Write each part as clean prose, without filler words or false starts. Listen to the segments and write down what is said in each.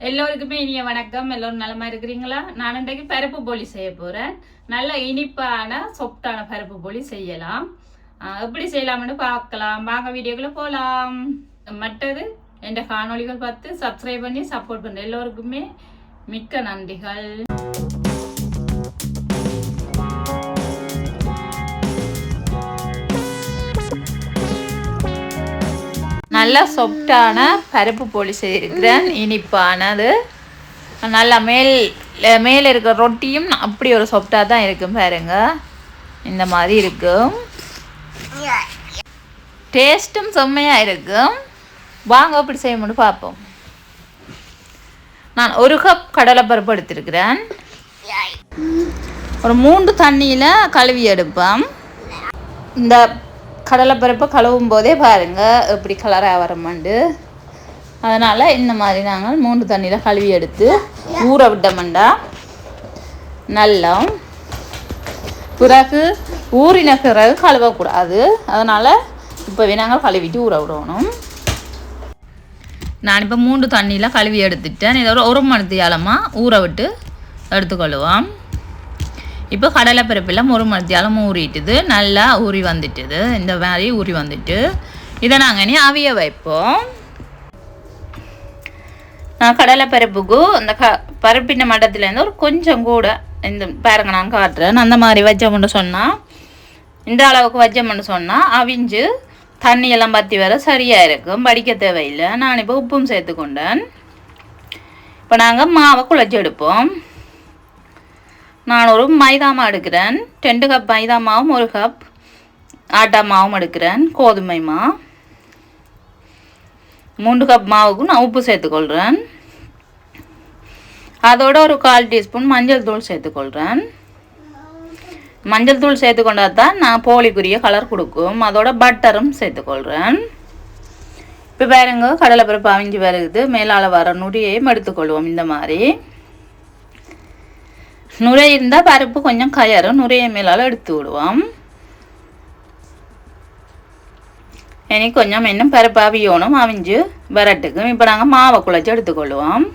எல்லோருக்குமே இனிய வணக்கம். எல்லோரும் நலமா இருக்கிறீங்களா? நான் இன்றைக்கு பருப்பு போலி செய்ய போறேன். நல்ல இனிப்பான சொப்டான பருப்பு போலி செய்யலாம். எப்படி செய்யலாம்னு பார்க்கலாம். வாங்க வீடியோக்குள்ள போகலாம். மற்றது என் காணொலிகள் பார்த்து சப்ஸ்கிரைப் பண்ணி சப்போர்ட் பண்ண எல்லோருக்குமே மிக்க நன்றிகள். நல்லா சாஃப்டான பருப்பு போலி செய்திருக்கிறேன். இனிப்பானது நல்லா மேலே இருக்கிற ரொட்டியும் அப்படி ஒரு சாஃப்டாக தான் இருக்கும். பாருங்க, இந்த மாதிரி இருக்கும். டேஸ்ட்டும் செம்மையாக இருக்கும். வாங்க அப்படி செய்யணும்னு பார்ப்போம். நான் 1 கப் கடலைப்பருப்பு எடுத்திருக்கிறேன். ஒரு 3 தண்ணியில் கழுவி எடுப்பேன். இந்த கடலைப்பருப்பை கழுவும் போதே பாருங்கள் எப்படி கலராக வரமாண்டு. அதனால் இந்த மாதிரி நாங்கள் 3 தண்ணியில் கழுவி எடுத்து ஊற விட்டோம்டா நல்லா. பிறகு ஊறின பிறகு கழுவக்கூடாது. அதனால் இப்போவே நாங்கள் கழுவிட்டு ஊற விடணும். நான் இப்போ 3 தண்ணியில் கழுவி எடுத்துட்டேன். இதை ஒரு மணி நேரமாக ஊற விட்டு எடுத்துக்கொள்ளுவோம். இப்போ கடலைப்பருப்பெல்லாம் 1 மணி நேரம் ஊறிட்டுது. நல்லா ஊறி வந்துட்டுது. இந்த மாதிரி ஊறி வந்துட்டு இதை நாங்கள் இனி அவிய வைப்போம். நான் கடலைப்பருப்புக்கு இந்த பருப்பின மட்டத்துலேருந்து ஒரு கொஞ்சம் கூட இந்த பாருங்க நான் காட்டுறேன். அந்த மாதிரி வச்சோம்னு சொன்னால், இந்த அளவுக்கு வச்சோம்னு சொன்னால் அவிஞ்சு தண்ணியெல்லாம் பற்றி வர சரியாக இருக்கும். படிக்க தேவையில்லை. நான் இப்போ உப்பும் சேர்த்துக்கொண்டேன். இப்போ நாங்கள் மாவை குழச்சி எடுப்போம். நான் ஒரு மைதா மாவு எடுக்கிறேன். 2 கப் மைதா மாவும் 1 கப் ஆட்டா மாவும் எடுக்கிறேன். கோதுமை மாவு 3 கப் மாவுக்கு நான் உப்பு சேர்த்துக்கொள்கிறேன். அதோட ஒரு 1/4 டீஸ்பூன் மஞ்சள் தூள் சேர்த்துக்கொள்கிறேன். மஞ்சள் தூள் சேர்த்துக்கொண்டா தான் நான் போலிக்குரிய கலர் கொடுக்கும். அதோட பட்டரும் சேர்த்துக்கொள்கிறேன். இப்போ பாருங்க, கடலைப்பருப்பு அவிஞ்சு வருது. மேலால் வர நுரையையும் எடுத்துக்கொள்வோம். இந்த மாதிரி நுரை இருந்தால் பருப்பு கொஞ்சம் கயரும். நுரையை மேலால் எடுத்து விடுவோம். இனி கொஞ்சம் இன்னும் பருப்பு அவியணும். அவிஞ்சு வரட்டுக்கும். இப்போ நாங்கள் மாவை குழச்சி எடுத்துக்கொள்வோம்.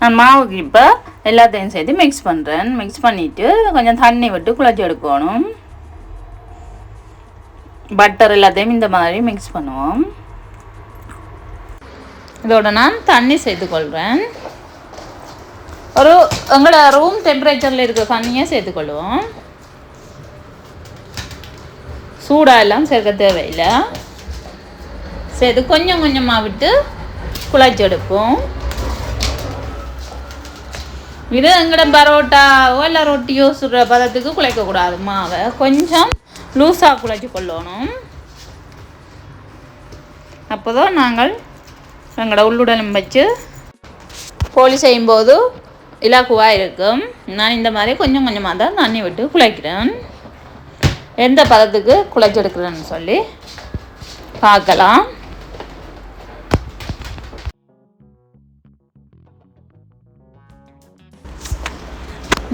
நான் மாவுக்கு இப்போ எல்லாத்தையும் சேர்த்து மிக்ஸ் பண்ணுறேன். மிக்ஸ் பண்ணிவிட்டு கொஞ்சம் தண்ணி விட்டு குழச்சி எடுக்கணும். பட்டர் எல்லாத்தையும் இந்த மாதிரி மிக்ஸ் பண்ணுவோம். இதோட நான் தண்ணி சேர்த்துக்கொள்கிறேன். ஒரு எங்களோட ரூம் டெம்பரேச்சரில் இருக்கிற தண்ணியை சேர்த்துக்கொள்வோம். சூடாக எல்லாம் சேர்க்க தேவையில்லை. சேர்த்து கொஞ்சம் கொஞ்சமாக விட்டு குழச்சி எடுப்போம். இது எங்களோட பரோட்டாவோ இல்லை ரொட்டியோ சுடுற பதத்துக்கு குழைக்கக்கூடாது. மாவை கொஞ்சம் லூஸாக குழச்சி கொள்ளணும். அப்போ தான் நாங்கள் எங்களோட உள்ளுடலும் வச்சு போலி செய்யும்போது இலகுவாக இருக்கும். நான் இந்த மாதிரி கொஞ்சம் கொஞ்சமாக தான் தண்ணி விட்டு குழைக்கிறேன். எந்த பதத்துக்கு குழைச்சி எடுக்கிறேன்னு சொல்லி பார்க்கலாம்.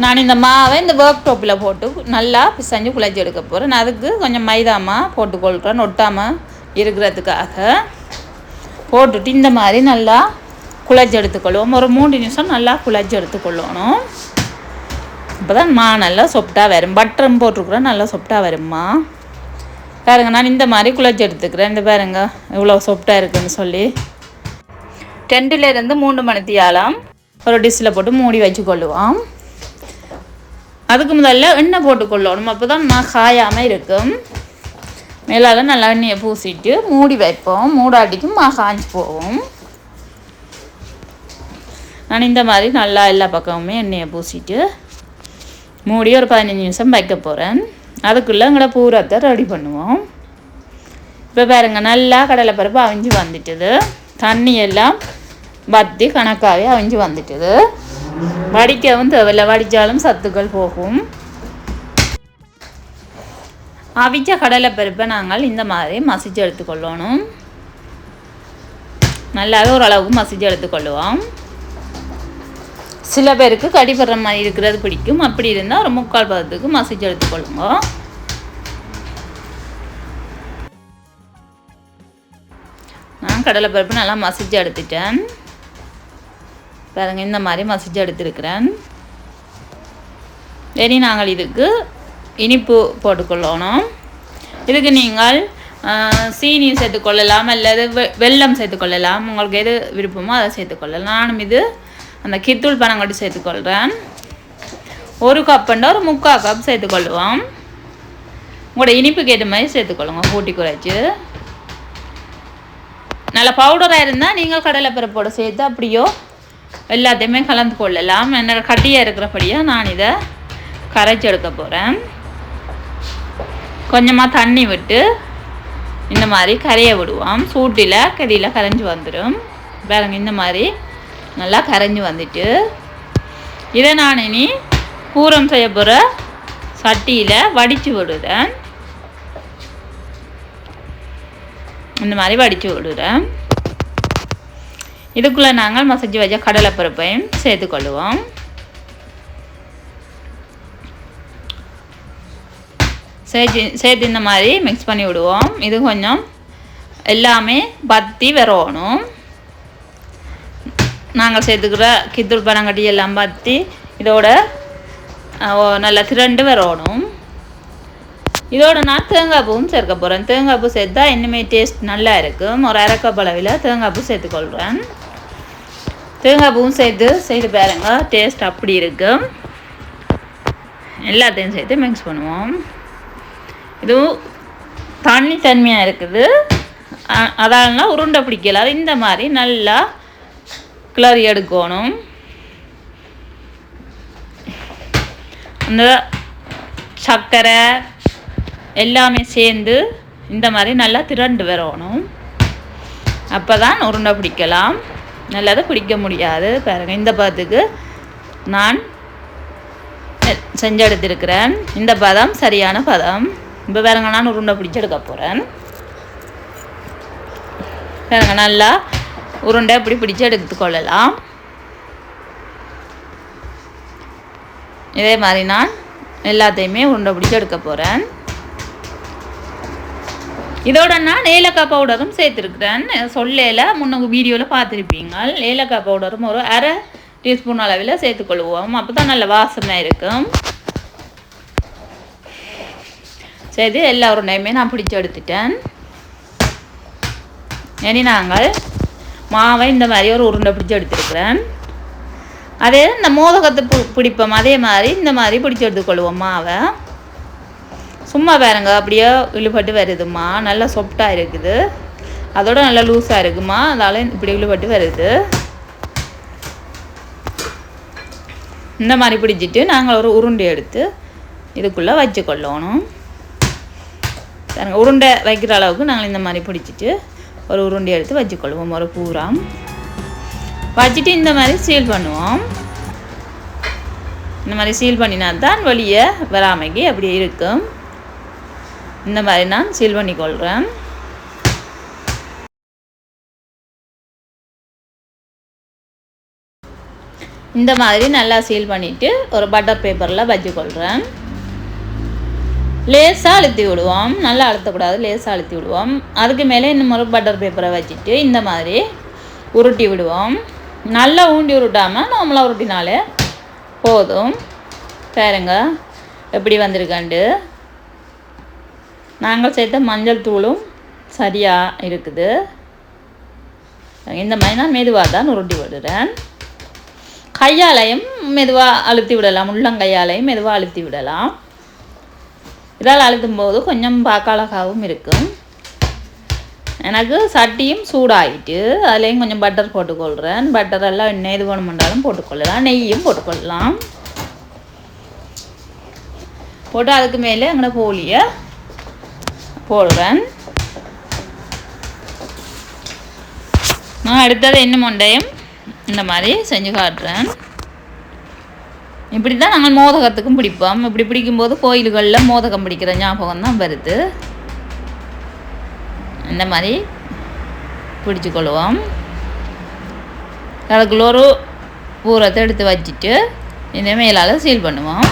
நான் இந்த மாவை இந்த ஒர்க் டாப்பில் போட்டு நல்லா பிசைஞ்சு குழைச்சி எடுக்க போகிறேன். அதுக்கு கொஞ்சம் மைதாமா போட்டுக்கொள்கிறேன். ஒட்டாமல் இருக்கிறதுக்காக போட்டுட்டு இந்த மாதிரி நல்லா குழச்சி எடுத்துக்கொள்வோம். ஒரு 3 நிமிஷம் நல்லா குழச்சி எடுத்துக்கொள்ளணும். இப்போ தான் மா நல்லா சொப்டாக வரும். பட்டரும் போட்டிருக்குறேன். நல்லா சொப்டாக வரும்மா. பாருங்க, நான் இந்த மாதிரி குழச்சி எடுத்துக்கிறேன். இந்த பாருங்க இவ்வளோ சொப்டாக இருக்குன்னு சொல்லி 2 3 மணி நேரம் ஒரு டிஷ்ஷில் போட்டு மூடி வச்சுக்கொள்ளுவோம். அதுக்கு முதல்ல எண்ணெய் போட்டுக்கொள்ளணும். அப்போ தான் நான் காயாமல் இருக்கும். மேலால் நல்லா எண்ணெயை பூசிட்டு மூடி வைப்போம். மூடாட்டிக்கும் காய்ச்சி போவோம். நான் இந்த மாதிரி நல்லா எல்லா பக்கமுமே எண்ணெயை பூசிட்டு மூடி ஒரு 15 நிமிஷம் வைக்க போகிறேன். அதுக்குள்ளே எங்களோட பூரத்தை ரெடி பண்ணுவோம். இப்போ பாருங்க, நல்லா கடலைப்பருப்பு அவிஞ்சு வந்துட்டுது. தண்ணி எல்லாம் வற்றி கணக்காகவே அவிஞ்சு வந்துட்டுது. வடிக்கவும் தேவையில்லை. வடித்தாலும் சத்துக்கள் போகும். அவிச்ச கடலைப்பருப்பை நாங்கள் இந்த மாதிரி மசிச்சு எடுத்துக்கொள்ளணும். நல்லாவே ஓரளவுக்கு மசிச்சு எடுத்துக்கொள்ளுவோம். சில பேருக்கு கடிப்படுற மாதிரி இருக்கிறது பிடிக்கும். அப்படி இருந்தால் ஒரு 3/4 பதத்துக்கு மசிச்சு எடுத்துக்கொள்ளுங்க. நான் நான் கடலைப்பருப்பு நல்லா மசிச்சு எடுத்துட்டேன். பாருங்கள், இந்த மாதிரி மசிச்சு எடுத்துருக்கிறேன். இனி நாங்கள் இதுக்கு இனிப்பு போட்டுக்கொள்ளணும். இதுக்கு நீங்கள் சீனி சேர்த்துக்கொள்ளலாம், அல்லது வெல்லம் சேர்த்துக்கொள்ளலாம். உங்களுக்கு எது விருப்பமோ அதை சேர்த்துக்கொள்ளலாம். நானும் இது அந்த கித்தூள் பனங்கட்டி சேர்த்துக்கொள்கிறேன். 1 கப்புண்டா ஒரு 3/4 கப் சேர்த்துக்கொள்ளுவோம். உங்களோட இனிப்புக்கு ஏற்ற மாதிரி சேர்த்துக்கொள்ளுங்க, கூட்டி குறைச்சி. நல்ல பவுடராக இருந்தால் நீங்கள் கடலைப்பருப்போடு சேர்த்து அப்படியோ எல்லாத்தையுமே கலந்து கொள்ளலாம். என்ன கட்டியாக இருக்கிறபடியாக நான் இதை கரைச்சி எடுக்க போகிறேன். கொஞ்சமாக தண்ணி விட்டு இந்த மாதிரி கரைய விடுவோம். சூட்டில் கறியில் கரைஞ்சி வந்துடும். பாருங்க, இந்த மாதிரி நல்லா கரைஞ்சி வந்துட்டு இதை நான் இனி பூரம் செய்ய போகிற சட்டியில் வடித்து விடுறேன். இந்த மாதிரி வடித்து விடுறேன். இதுக்குள்ளே நாங்கள் மசிச்சு வச்ச கடலைப்பருப்பையும் சேர்த்துக்கொள்ளுவோம். சேர்த்து இந்த மாதிரி மிக்ஸ் பண்ணி விடுவோம். இது கொஞ்சம் எல்லாமே பத்தி வரணும். நாங்கள் சேர்த்துக்கிற கித்தூள் பனங்கட்டி எல்லாம் பத்தி இதோட நல்லா திரண்டு வரணும். இதோட நான் தேங்காய் பூவும் சேர்க்க போகிறேன். தேங்காய் பூ சேர்த்தா இன்னுமே டேஸ்ட் நல்லா இருக்கும். ஒரு 1/2 கப் அளவில் தேங்காய் பூ சேர்த்துக்கொள்கிறேன். தேங்காய் பூவும் சேர்த்து செய்து பாருங்க, டேஸ்ட் அப்படி இருக்கும். எல்லாத்தையும் சேர்த்து மிக்ஸ் பண்ணுவோம். இதுவும் தண்ணித்தன்மையாக இருக்குது, அதனால உருண்டை பிடிக்கல. இந்த மாதிரி நல்லா கிளறி எடுக்கணும். அந்த சர்க்கரை எல்லாமே சேர்ந்து இந்த மாதிரி நல்லா திரண்டு வரணும். அப்போ தான் உருண்டை பிடிக்கலாம், நல்லது பிடிக்க முடியாது. பாருங்கள், இந்த பதத்துக்கு நான் செஞ்செடுத்திருக்கிறேன். இந்த பதம் சரியான பதம். இப்போ பாருங்க, நான் உருண்டை பிடிச்சி எடுக்க போகிறேன். பாருங்க, நல்லா உருண்டை இப்படி பிடிச்சி எடுத்துக்கொள்ளலாம். இதே மாதிரி நான் எல்லாத்தையுமே உருண்டை பிடிச்சி எடுக்க போகிறேன். இதோட நான் ஏலக்காய் பவுடரும் சேர்த்துருக்குறேன். சொல்லையில் முன்னுக்கு வீடியோவில் பார்த்துருப்பீங்க. ஏலக்காய் பவுடரும் ஒரு 1/2 டீஸ்பூன் அளவில் சேர்த்துக்கொள்வோம். அப்போ தான் நல்ல வாசமாக இருக்கும். சரி, எல்லா உருண்டையுமே நான் பிடிச்சி எடுத்துட்டேன். இனி நாங்கள் மாவை இந்த மாதிரி ஒரு உருண்டை பிடிச்சி எடுத்துருக்குறேன். அதே இந்த மோதகத்தை பிடிப்போம், அதே மாதிரி இந்த மாதிரி பிடிச்சி எடுத்துக்கொள்வோம் மாவை. சும்மா பாருங்க, அப்படியே இழுபட்டு வருதுமா, நல்லா சாஃப்டாக இருக்குது. அதோட நல்லா லூஸாக இருக்குமா, அதால் இப்படி இழுபட்டு வருது. இந்த மாதிரி பிடிச்சிட்டு நாங்கள் ஒரு உருண்டை எடுத்து இதுக்குள்ளே வச்சுக்கொள்ளணும். உருண்டை வைக்கிற அளவுக்கு நாங்கள் இந்த மாதிரி பிடிச்சிட்டு ஒரு உருண்டை எடுத்து வச்சுக்கொள்வோம். ஒரு பூரம் வச்சுட்டு இந்த மாதிரி சீல் பண்ணுவோம். இந்த மாதிரி சீல் பண்ணினா தான் வெளியே வராமைக்கு அப்படி இருக்கும். இந்த மாதிரி நான் சீல் பண்ணிக்கொள்கிறேன். இந்த மாதிரி நல்லா சீல் பண்ணிவிட்டு ஒரு பட்டர் பேப்பரில் வச்சுக்கொள்கிறேன். லேசாக அழுத்தி விடுவோம், நல்லா அழுத்தக்கூடாது, லேசாக அழுத்தி விடுவோம். அதுக்கு மேலே இன்னும் ஒரு பட்டர் பேப்பரை வச்சுட்டு இந்த மாதிரி உருட்டி விடுவோம். நல்லா ஊண்டி உருட்டாமல் நார்மலாக உருட்டினாலே போதும். பாருங்க எப்படி வந்திருக்காண்டு. நாங்கள் சேர்த்த மஞ்சள் தூளும் சரியாக இருக்குது. இந்த மாதிரி நான் மெதுவாக தான் உருட்டி விடுறேன். கையாலையும் மெதுவாக அழுத்தி விடலாம், உள்ளங்கையாலையும் மெதுவாக அழுத்தி விடலாம். இதால் அழுத்தும் போது கொஞ்சம் பார்க்க அழகாகவும் இருக்கும். எனக்கு சட்டியும் சூடாகிட்டு அதுலேயும் கொஞ்சம் பட்டர் போட்டுக்கொள்கிறேன். பட்டர் எல்லாம் எண்ணெய் எது வேணுமென்றாலும் போட்டுக்கொள்ளலாம், நெய்யும் போட்டுக்கொள்ளலாம். போட்டு அதுக்கு மேலே அங்கே போலியை போடுறேன். நான் அடுத்தது இன்னும் ஒன்றையும் இந்த மாதிரி செஞ்சு காட்டுறேன். இப்படி தான் நாங்கள் மோதகத்துக்கும் பிடிப்போம். இப்படி பிடிக்கும்போது கோயில்களில் மோதகம் பிடிக்கிற ஞாபகம் தான் வருது. இந்த மாதிரி பிடிச்சிக்கொள்வோம். அதுக்குள்ள ஒரு பூரத்தை எடுத்து வச்சுட்டு இந்த மேலால் சீல் பண்ணுவோம்.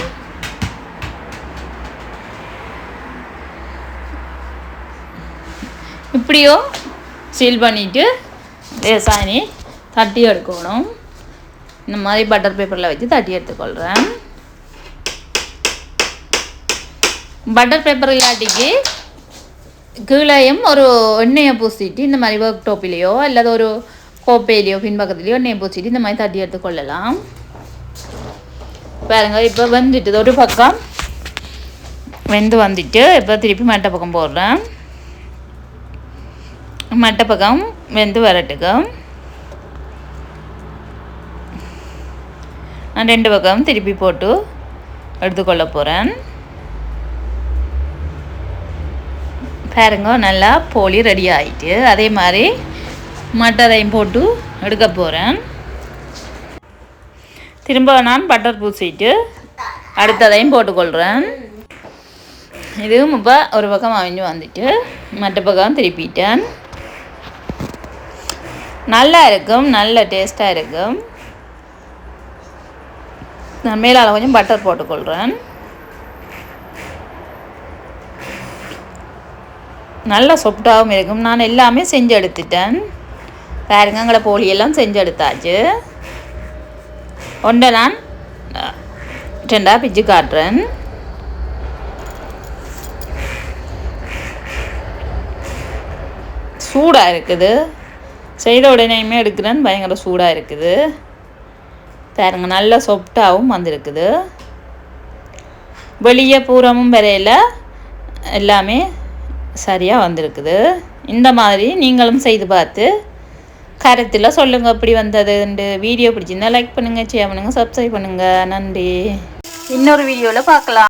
இப்படியோ சீல் பண்ணிவிட்டு லேசானி தட்டி எடுக்கணும். இந்த மாதிரி பட்டர் பேப்பரில் வச்சு தட்டி எடுத்துக்கொள்கிறேன். பட்டர் பேப்பர் இல்லாட்டிக்கு கீழேயும் ஒரு எண்ணெயை பூசிட்டு இந்த மாதிரி ஒர்க் டோப்பிலையோ அல்லது ஒரு கோப்பையிலையோ பின்பக்கத்துலேயோ எண்ணெயை பூசிட்டு இந்த மாதிரி தட்டி எடுத்துக்கொள்ளலாம். பாருங்க, இப்போ வந்துட்டு ஒரு பக்கம் வெந்து வந்துட்டு இப்போ திருப்பி மட்டை பக்கம் போடுறேன். மட்டை பக்கம் வெந்து வரட்டுக்கு நான் 2 பக்கம் திருப்பி போட்டு எடுத்துக்கொள்ள போகிறேன். பாருங்க, நல்லா போலி ரெடி ஆகிட்டு அதே மாதிரி மட்டரையும் போட்டு எடுக்க போகிறேன். திரும்ப நான் பட்டர் பூசிட்டு அடுத்ததையும் போட்டுக்கொள்கிறேன். இதுவும் இப்போ ஒரு பக்கம் அவிஞ்சு வந்துட்டு மற்ற பக்கம் திருப்பிட்டேன். நல்லா இருக்கும், நல்ல டேஸ்ட்டாக இருக்கும். நான் மேலால் கொஞ்சம் பட்டர் போட்டுக்கொள்கிறேன். நல்ல சாஃப்டாகவும் இருக்கும். நான் எல்லாமே செஞ்சு எடுத்துட்டேன். பாருங்க, எங்களை போலியெல்லாம் செஞ்சு எடுத்தாச்சு. ஒன்றை நான் 2ஆக பிச்சு காட்டுறேன். சூடாக இருக்குது. செய்த உடனேயுமே எடுக்கிறேன். பயங்கர சூடாக இருக்குது. பாருங்க, நல்ல சாஃப்டாகவும் வந்திருக்குது. வெளியே பூரமும் வரையில் எல்லாமே சரியாக வந்திருக்குது. இந்த மாதிரி நீங்களும் செய்து பார்த்து கருத்தில் சொல்லுங்கள் எப்படி வந்ததுண்டு. வீடியோ பிடிச்சிருந்தா லைக் பண்ணுங்கள், ஷேர் பண்ணுங்கள், சப்ஸ்கிரைப் பண்ணுங்கள். நன்றி. இன்னொரு வீடியோவில் பார்க்கலாம்.